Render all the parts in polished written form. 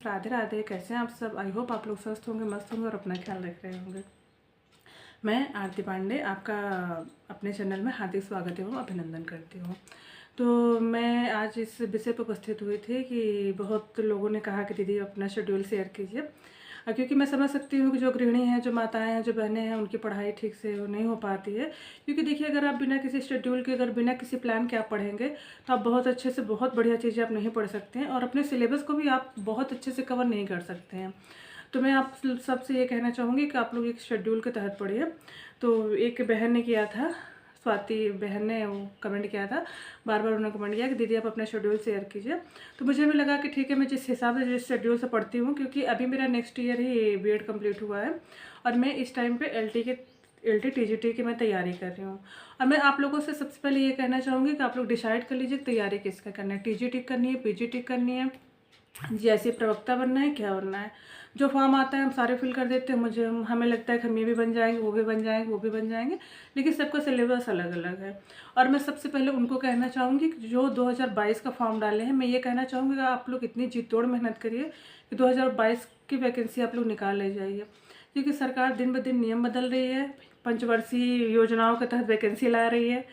राधे राधे। कैसे हैं आप सब? आई होप आप लोग स्वस्थ होंगे, मस्त होंगे और अपना ख्याल रख रहे होंगे। मैं आरती पांडे आपका अपने चैनल में हार्दिक स्वागत एवं अभिनंदन करती हूँ। तो मैं आज इस विषय पर उपस्थित हुई थी कि बहुत लोगों ने कहा कि दीदी अपना शेड्यूल शेयर कीजिए, क्योंकि मैं समझ सकती हूँ कि जो गृहिणी हैं, जो माताएं हैं, जो बहनें हैं, उनकी पढ़ाई ठीक से नहीं हो पाती है। क्योंकि देखिए, अगर आप बिना किसी शेड्यूल के, अगर बिना किसी प्लान के आप पढ़ेंगे तो आप बहुत अच्छे से, बहुत बढ़िया चीज़ें आप नहीं पढ़ सकते हैं और अपने सिलेबस को भी आप बहुत अच्छे से कवर नहीं कर सकते हैं। तो मैं आप सबसे ये कहना चाहूँगी कि आप लोग एक शेड्यूल के तहत पढ़िए। तो एक बहन ने किया था, स्वाति बहन ने वो कमेंट किया था, बार बार उन्होंने कमेंट किया कि दीदी आप अपना शेड्यूल शेयर कीजिए। तो मुझे भी लगा कि ठीक है, मैं जिस हिसाब से, जिस शेड्यूल से पढ़ती हूँ, क्योंकि अभी मेरा नेक्स्ट ईयर ही बीएड कंप्लीट हुआ है और मैं इस टाइम पे एलटी टीजीटी की मैं तैयारी कर रही हूँ। और मैं आप लोगों से सबसे पहले ये कहना चाहूँगी कि आप लोग डिसाइड कर लीजिए तैयारी किसका करना है। टीजीटी करनी है, पीजीटी करनी है, जैसे प्रवक्ता बनना है, क्या बनना है। जो फॉर्म आता है हम सारे फिल कर देते हैं। हमें लगता है कि हम ये भी बन जाएंगे, वो भी बन जाएंगे, वो भी बन जाएंगे, लेकिन सबका सिलेबस अलग अलग है। और मैं सबसे पहले उनको कहना चाहूँगी कि जो 2022 का फॉर्म डाले हैं, मैं ये कहना चाहूँगी कि आप लोग इतनी जी तोड़ मेहनत करिए कि 2022 की वैकेंसी आप लोग निकाल ले जाइए। क्योंकि सरकार दिन ब दिन नियम बदल रही है, पंचवर्षीय योजनाओं के तहत वैकेंसी ला रही है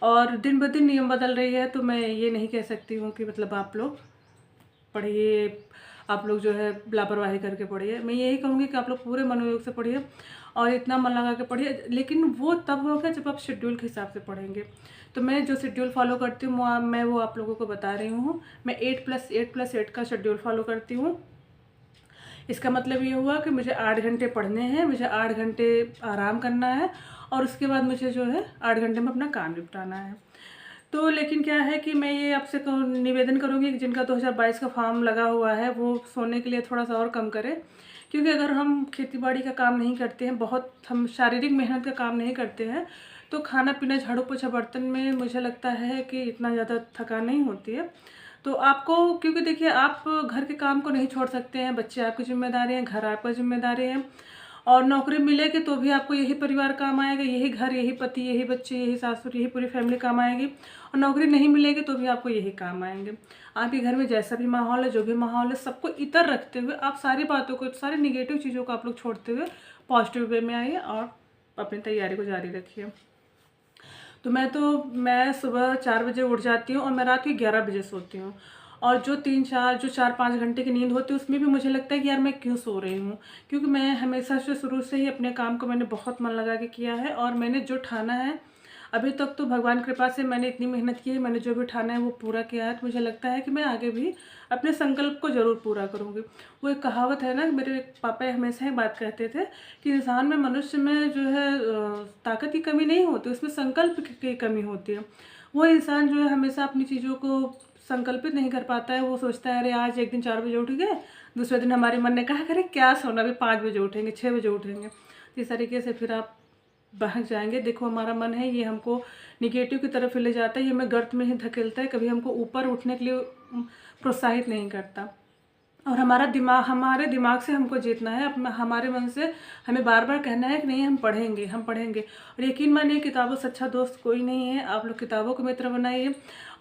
और दिन ब दिन नियम बदल रही है। तो मैं ये नहीं कह सकती हूँ कि मतलब आप लोग पढ़िए, आप लोग जो है लापरवाही करके पढ़िए। मैं यही कहूँगी कि आप लोग पूरे मनोयोग से पढ़िए और इतना मन लगा के पढ़िए, लेकिन वो तब होगा जब आप शेड्यूल के हिसाब से पढ़ेंगे। तो मैं जो शेड्यूल फॉलो करती हूँ, मैं वो आप लोगों को बता रही हूँ। मैं 8+8+8 का शेड्यूल फॉलो करती हूँ। इसका मतलब ये हुआ कि मुझे 8 घंटे पढ़ने हैं, मुझे 8 घंटे आराम करना है और उसके बाद मुझे जो है 8 घंटे में अपना काम निपटाना है। तो लेकिन क्या है कि मैं ये आपसे निवेदन करूँगी कि जिनका 2022 का फॉर्म लगा हुआ है वो सोने के लिए थोड़ा सा और कम करें। क्योंकि अगर हम खेतीबाड़ी का काम नहीं करते हैं, बहुत हम शारीरिक मेहनत का काम नहीं करते हैं, तो खाना पीना, झाड़ू पोछा, बर्तन में मुझे लगता है कि इतना ज़्यादा थकान नहीं होती है। तो आपको, क्योंकि देखिए, आप घर के काम को नहीं छोड़ सकते हैं, बच्चे आपकी जिम्मेदारी हैं, घर आपका जिम्मेदारी है। और नौकरी मिलेगी तो भी आपको यही परिवार काम आएगा, यही घर, यही पति, यही बच्चे, यही सासुर, यही पूरी फैमिली काम आएगी। और नौकरी नहीं मिलेगी तो भी आपको यही काम आएंगे। आपके घर में जैसा भी माहौल है, जो भी माहौल है, सबको इतर रखते हुए आप सारी बातों को, सारी निगेटिव चीज़ों को आप लोग छोड़ते हुए पॉजिटिव वे में आइए और अपनी तैयारी को जारी रखिए। तो मैं सुबह 4 बजे उठ जाती हूँ और मैं रात के 11 बजे सोती हूँ। और जो 4-5 घंटे की नींद होती है उसमें भी मुझे लगता है कि यार मैं क्यों सो रही हूँ। क्योंकि मैं हमेशा से, शुरू से ही अपने काम को मैंने बहुत मन लगा के किया है और मैंने जो ठाना है अभी तक, तो भगवान कृपा से मैंने इतनी मेहनत की है, मैंने जो भी ठाना है वो पूरा किया है। तो मुझे लगता है कि मैं आगे भी अपने संकल्प को ज़रूर पूरा करूँगी। वो एक कहावत है ना, मेरे पापा हमेशा ही बात कहते थे कि इंसान में, मनुष्य में जो है ताकत की कमी नहीं होती, उसमें संकल्प की कमी होती है। वो इंसान जो है हमेशा अपनी चीज़ों को संकल्पित नहीं कर पाता है। वो सोचता है अरे आज एक दिन 4 बजे उठ गए, दूसरे दिन हमारे मन ने कहा अरे क्या सोना, अभी 5 बजे उठेंगे, 6 बजे उठेंगे। तो इस तरीके से फिर आप बहक जाएंगे। देखो, हमारा मन है ये हमको निगेटिव की तरफ ले जाता है, ये हमें गर्त में ही धकेलता है, कभी हमको ऊपर उठने के लिए प्रोत्साहित नहीं करता। और हमारे दिमाग से हमको जीतना है, हमारे मन से हमें बार बार कहना है कि नहीं, हम पढ़ेंगे, हम पढ़ेंगे। और यकीन मानिए, किताबों से अच्छा दोस्त कोई नहीं है। आप लोग किताबों को मित्र बनाइए।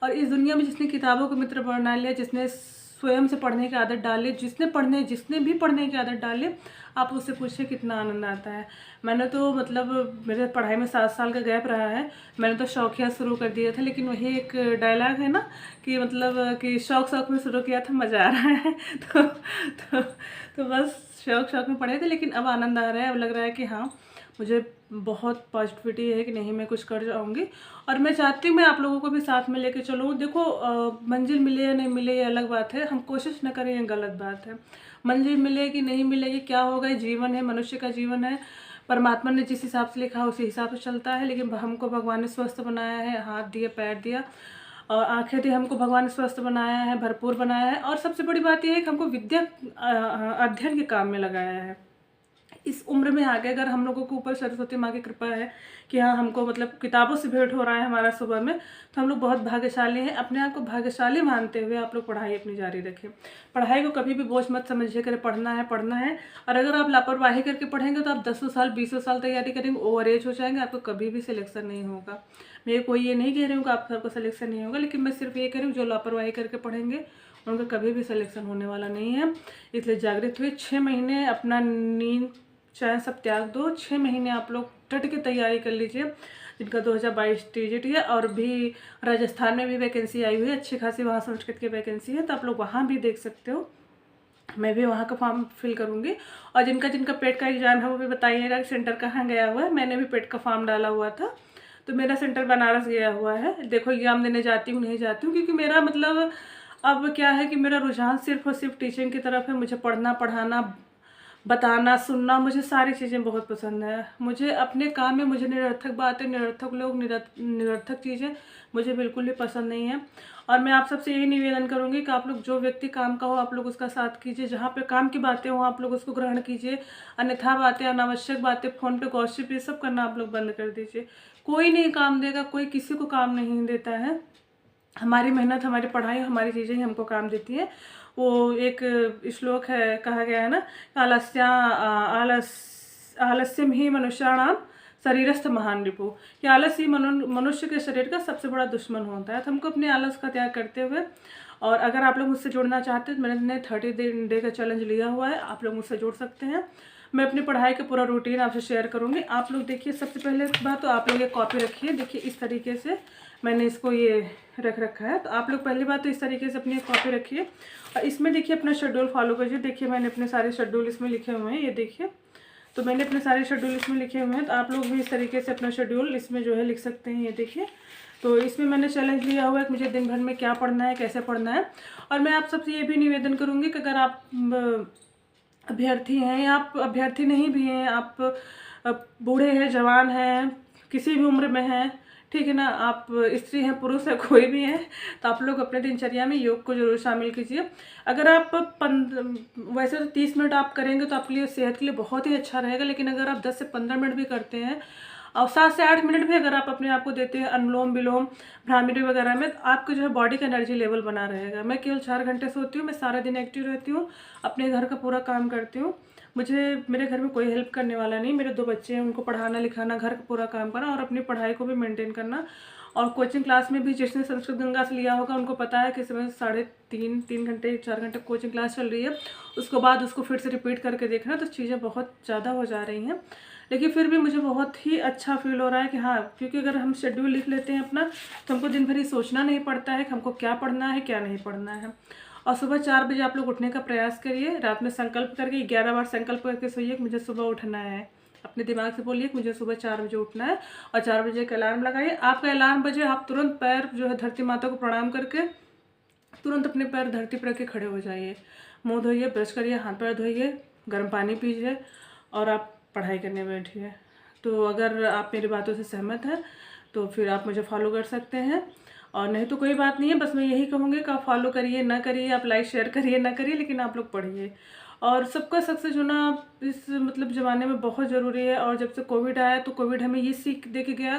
और इस दुनिया में जिसने किताबों को मित्र बना लिया, जिसने स्वयं से पढ़ने की आदत डाली, जिसने भी पढ़ने की आदत डाली, आप उससे पूछिए कितना आनंद आता है। मैंने तो मतलब, मेरे पढ़ाई में 7 साल का गैप रहा है। मैंने तो शौकिया शुरू कर दिया था, लेकिन वही एक डायलॉग है ना कि मतलब कि शौक में शुरू किया था, मज़ा आ रहा है। तो बस शौक में पढ़े थे, लेकिन अब आनंद आ रहा है। अब लग रहा है कि हाँ, मुझे बहुत पॉजिटिविटी है कि नहीं, मैं कुछ कर जाऊँगी। और मैं चाहती हूँ मैं आप लोगों को भी साथ में लेके चलूँ। देखो, मंजिल मिले या नहीं मिले ये अलग बात है, हम कोशिश न करें ये गलत बात है। मंजिल मिलेगी नहीं मिलेगी क्या होगा, ये जीवन है, मनुष्य का जीवन है। परमात्मा ने जिस हिसाब से लिखा उसी हिसाब से चलता है। लेकिन हमको भगवान ने स्वस्थ बनाया है, हाथ दिए, पैर दिया और आंखें दी, हमको भगवान ने स्वस्थ बनाया है, भरपूर बनाया है। और सबसे बड़ी बात यह है कि हमको विद्या अध्ययन के काम में लगाया है। इस उम्र में आगे अगर हम लोगों के ऊपर सरस्वती माँ की कृपा है कि हाँ, हमको मतलब किताबों से भेंट हो रहा है हमारा सुबह में, तो हम लोग बहुत भाग्यशाली हैं। अपने आप को भाग्यशाली मानते हुए आप लोग पढ़ाई अपनी जारी रखें। पढ़ाई को कभी भी बोझ मत समझिए, करें पढ़ना है पढ़ना है। और अगर आप लापरवाही करके पढ़ेंगे तो आप 10 साल 20 साल तैयारी करेंगे, ओवर एज हो जाएंगे, आपको कभी भी सिलेक्शन नहीं होगा। मैं कोई ये नहीं कह रही हूँ कि आप सबको सिलेक्शन नहीं होगा, लेकिन मैं सिर्फ ये कह रही हूँ जो लापरवाही करके पढ़ेंगे उनका कभी भी सिलेक्शन होने वाला नहीं है। इसलिए जागृत हुए, 6 महीने अपना नींद चैन सब त्याग दो, 6 महीने आप लोग डट के तैयारी कर लीजिए। जिनका 2022 टीजीट है और भी राजस्थान में भी वैकेंसी आई हुई है, अच्छी खासी वहाँ संस्कृत की वैकेंसी है, तो आप लोग वहाँ भी देख सकते हो। मैं भी वहाँ का फॉर्म फिल करूँगी। और जिनका जिनका पेट का एग्ज़ाम है वो भी बताइएगा कि सेंटर कहाँ गया हुआ है। मैंने भी पेट का फॉर्म डाला हुआ था, तो मेरा सेंटर बनारस गया हुआ है। देखो एग्ज़ाम देने जाती हूँ नहीं जाती हूँ, क्योंकि मेरा मतलब अब क्या है कि मेरा रुझान सिर्फ और सिर्फ टीचिंग की तरफ है। मुझे पढ़ना पढ़ाना बताना सुनना, मुझे सारी चीज़ें बहुत पसंद है। मुझे अपने काम में मुझे निरर्थक बातें, निरर्थक लोग, निरर्थक चीज़ें मुझे बिल्कुल भी पसंद नहीं है। और मैं आप सबसे यही निवेदन करूँगी कि आप लोग जो व्यक्ति काम का हो आप लोग उसका साथ कीजिए। जहाँ पे काम की बातें हो आप लोग उसको ग्रहण कीजिए, अन्यथा बातें, अनावश्यक बातें, फ़ोन पे गॉसिप, ये सब करना आप लोग बंद कर दीजिए। कोई नहीं काम देगा, कोई किसी को काम नहीं देता है। हमारी मेहनत, हमारी पढ़ाई, हमारी चीज़ें ही हमको काम देती हैं। वो एक श्लोक है, कहा गया है ना, आलस्यम ही मनुष्याणाम शरीरस्थ महान रिपु, कि आलस ही मनुष्य के शरीर का सबसे बड़ा दुश्मन होता है। तो हमको अपने आलस का त्याग करते हुए, और अगर आप लोग मुझसे जुड़ना चाहते हैं तो मैंने 30 डे का चैलेंज लिया हुआ है, आप लोग मुझसे जुड़ सकते हैं। मैं अपनी पढ़ाई का पूरा रूटीन आपसे शेयर करूंगी। आप लोग देखिए, सबसे पहले बात तो आप लोग ये कॉपी रखिए। देखिए इस तरीके से मैंने इसको ये रख रखा है। तो आप लोग पहली बात तो इस तरीके से अपनी कॉपी रखिए, और इसमें देखिए अपना शेड्यूल फॉलो कीजिए। देखिए मैंने अपने सारे शेड्यूल इसमें लिखे हुए हैं, ये देखिए। तो मैंने अपने सारे शेड्यूल इसमें लिखे हुए हैं, तो आप लोग भी इस तरीके से अपना शेड्यूल इसमें जो है लिख सकते हैं। ये देखिए, तो इसमें मैंने चैलेंज लिया हुआ है कि मुझे दिन भर में क्या पढ़ना है, कैसे पढ़ना है। और मैं आप सबसे ये भी निवेदन करूँगी कि अगर आप अभ्यर्थी हैं या आप अभ्यर्थी नहीं भी हैं, आप बूढ़े हैं, जवान हैं, किसी भी उम्र में हैं, ठीक है ना, आप स्त्री हैं, पुरुष है, कोई भी है, तो आप लोग अपने दिनचर्या में योग को जरूर शामिल कीजिए। अगर आप वैसे तो 30 मिनट आप करेंगे तो आपके लिए सेहत के लिए बहुत ही अच्छा रहेगा, लेकिन अगर आप 10 से 15 मिनट भी करते हैं और 7 से 8 मिनट भी अगर आप अपने आप को देते हैं अनुलोम विलोम भ्रामरी वगैरह में, तो आपके जो है बॉडी का एनर्जी लेवल बना रहेगा। मैं केवल 4 घंटे सोती हूँ, मैं सारा दिन एक्टिव रहती हूँ, अपने घर का पूरा काम करती हूँ। मुझे मेरे घर में कोई हेल्प करने वाला नहीं, मेरे 2 बच्चे हैं, उनको पढ़ाना लिखाना, घर का पूरा काम करना और अपनी पढ़ाई को भी मेंटेन करना। और कोचिंग क्लास में भी जिसने संस्कृत गंगा से लिया होगा उनको पता है कि समय 3.5 घंटे 4 घंटे कोचिंग क्लास चल रही है, उसके बाद उसको फिर से रिपीट करके देखना, तो चीज़ें बहुत ज़्यादा हो जा रही हैं। लेकिन फिर भी मुझे बहुत ही अच्छा फील हो रहा है कि हाँ, क्योंकि अगर हम शेड्यूल लिख लेते हैं अपना, तो हमको दिन भर ही सोचना नहीं पड़ता है कि हमको क्या पढ़ना है क्या नहीं पढ़ना है। और सुबह 4 बजे आप लोग उठने का प्रयास करिए। रात में संकल्प करके 11 बार संकल्प करके सोइए कि मुझे सुबह उठना है। अपने दिमाग से बोलिए कि मुझे सुबह 4 बजे उठना है, और 4 बजे का अलार्म लगाइए। आपका अलार्म बजे, आप तुरंत पैर जो है धरती माता को प्रणाम करके तुरंत अपने पैर धरती पर रख के खड़े हो जाइए, मुँह धोइए, ब्रश करिए, हाथ पैर धोइए, गर्म पानी पीजिए और आप पढ़ाई करने बैठिए। तो अगर आप मेरी बातों से सहमत हैं तो फिर आप मुझे फॉलो कर सकते हैं, और नहीं तो कोई बात नहीं है। बस मैं यही कहूँगी कि आप फॉलो करिए ना करिए, आप लाइक शेयर करिए ना करिए, लेकिन आप लोग पढ़िए। और सबका सक्सेस होना इस मतलब ज़माने में बहुत ज़रूरी है। और जब से कोविड आया तो कोविड हमें ये सीख दे के गया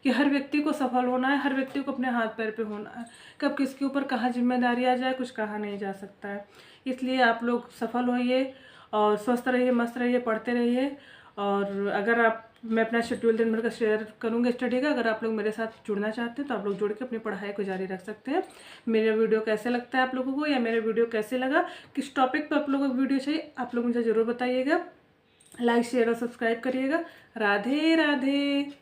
कि हर व्यक्ति को सफल होना है, हर व्यक्ति को अपने हाथ पैर पे होना है। कब किसके ऊपर कहाँ जिम्मेदारी आ जाए कुछ कहा नहीं जा सकता है। इसलिए आप लोग सफल होइए और स्वस्थ रहिए, मस्त रहिए, पढ़ते रहिए। और अगर आप, मैं अपना शेड्यूल दिन भर का शेयर करूँगी स्टडी का, अगर आप लोग मेरे साथ जुड़ना चाहते हैं तो आप लोग जुड़ के अपनी पढ़ाई को जारी रख सकते हैं। मेरा वीडियो कैसे लगता है आप लोगों को, या मेरा वीडियो कैसे लगा, किस टॉपिक पे आप लोगों को वीडियो चाहिए, आप लोग मुझे ज़रूर बताइएगा। लाइक शेयर और सब्सक्राइब करिएगा। राधे राधे।